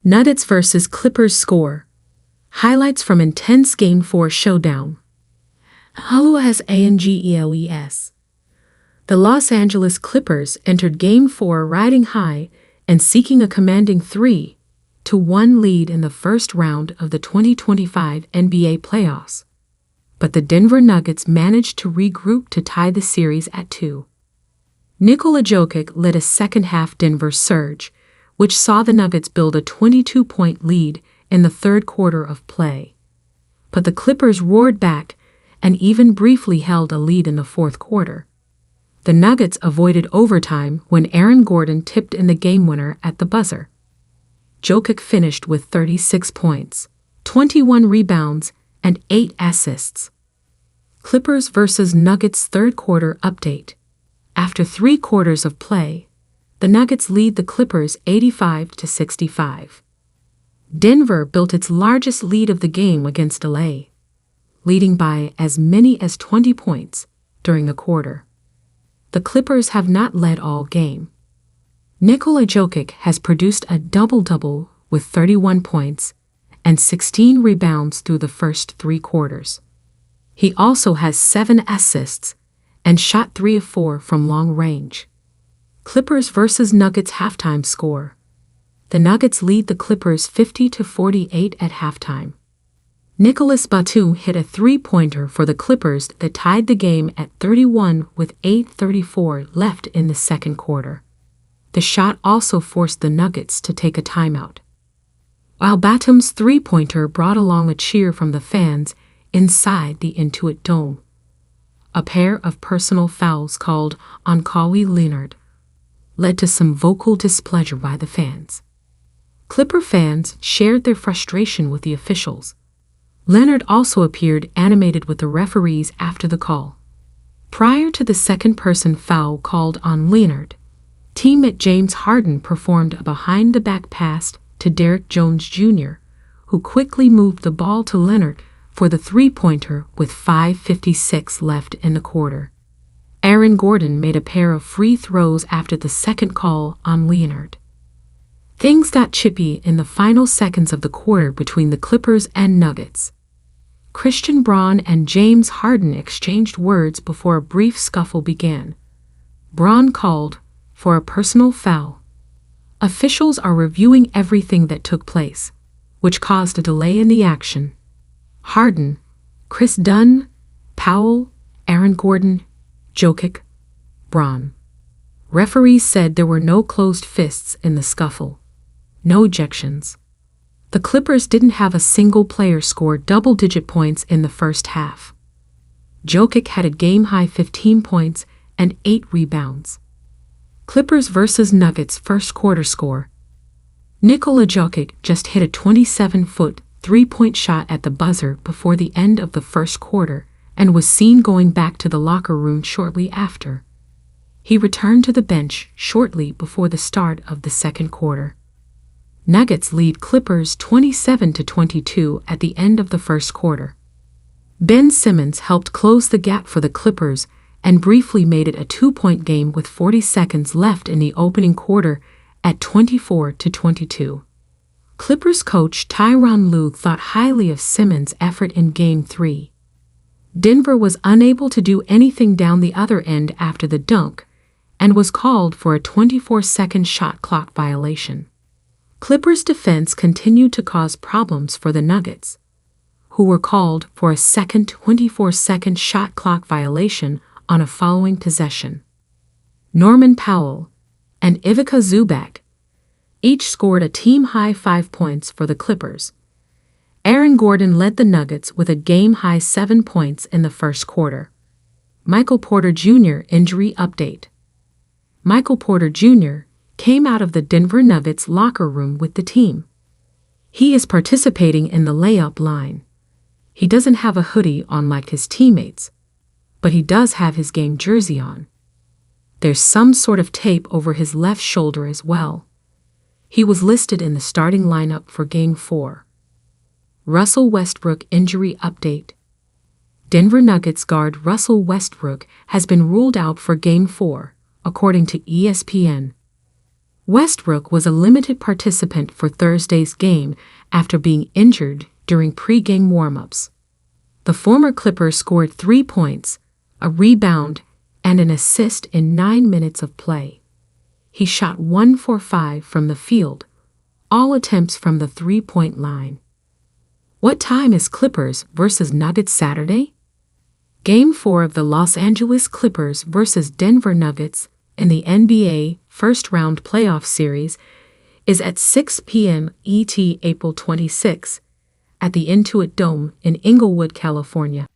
Nuggets vs. Clippers score. Highlights from intense Game 4 showdown. Angels. The Los Angeles Clippers entered Game 4 riding high and seeking a commanding 3-1 lead in the first round of the 2025 NBA playoffs. But the Denver Nuggets managed to regroup to tie the series at 2. Nikola Jokic led a second-half Denver surge, which saw the Nuggets build a 22-point lead in the third quarter of play. But the Clippers roared back and even briefly held a lead in the fourth quarter. The Nuggets avoided overtime when Aaron Gordon tipped in the game winner at the buzzer. Jokic finished with 36 points, 21 rebounds, and 8 assists. Clippers vs. Nuggets third quarter update. After 3 quarters of play, the Nuggets lead the Clippers 85-65. Denver built its largest lead of the game against LA, leading by as many as 20 points during the quarter. The Clippers have not led all game. Nikola Jokic has produced a double-double with 31 points and 16 rebounds through the first 3 quarters. He also has 7 assists and shot 3 of 4 from long range. Clippers vs. Nuggets halftime score. The Nuggets lead the Clippers 50-48 at halftime. Nicolas Batum hit a 3-pointer for the Clippers that tied the game at 31 with 8:34 left in the second quarter. The shot also forced the Nuggets to take a timeout. While Batum's 3-pointer brought along a cheer from the fans inside the Intuit Dome. A pair of personal fouls called on Kawhi Leonard led to some vocal displeasure by the fans. Clipper fans shared their frustration with the officials. Leonard also appeared animated with the referees after the call. Prior to the second-person foul called on Leonard, teammate James Harden performed a behind-the-back pass to Derrick Jones Jr., who quickly moved the ball to Leonard for the 3-pointer with 5:56 left in the quarter. Aaron Gordon made a pair of free throws after the second call on Leonard. Things got chippy in the final seconds of the quarter between the Clippers and Nuggets. Christian Braun and James Harden exchanged words before a brief scuffle began. Braun called for a personal foul. Officials are reviewing everything that took place, which caused a delay in the action. Harden, Chris Dunn, Powell, Aaron Gordon, Jokic, Braun. Referees said there were no closed fists in the scuffle. No ejections. The Clippers didn't have a single player score double-digit points in the first half. Jokic had a game-high 15 points and 8 rebounds. Clippers vs. Nuggets first quarter score. Nikola Jokic just hit a 27-foot 3-point shot at the buzzer before the end of the first quarter and was seen going back to the locker room shortly after. He returned to the bench shortly before the start of the second quarter. Nuggets lead Clippers 27-22 at the end of the first quarter. Ben Simmons helped close the gap for the Clippers and briefly made it a 2-point game with 40 seconds left in the opening quarter at 24-22. Clippers coach Tyronn Lue thought highly of Simmons' effort in Game 3. Denver was unable to do anything down the other end after the dunk and was called for a 24-second shot clock violation. Clippers defense continued to cause problems for the Nuggets, who were called for a second 24-second shot clock violation on a following possession. Norman Powell and Ivica Zubac each scored a team-high 5 points for the Clippers. Aaron Gordon led the Nuggets with a game-high 7 points in the first quarter. Michael Porter Jr. injury update. Michael Porter Jr. came out of the Denver Nuggets locker room with the team. He is participating in the layup line. He doesn't have a hoodie on like his teammates, but he does have his game jersey on. There's some sort of tape over his left shoulder as well. He was listed in the starting lineup for Game 4. Russell Westbrook injury update. Denver Nuggets guard Russell Westbrook has been ruled out for Game 4, according to ESPN. Westbrook was a limited participant for Thursday's game after being injured during pre-game warm-ups. The former Clipper scored 3 points, a rebound, and an assist in 9 minutes of play. He shot 1 for 5 from the field, all attempts from the three-point line. What time is Clippers versus Nuggets Saturday? Game 4 of the Los Angeles Clippers versus Denver Nuggets in the NBA first-round playoff series is at 6 p.m. ET April 26 at the Intuit Dome in Inglewood, California.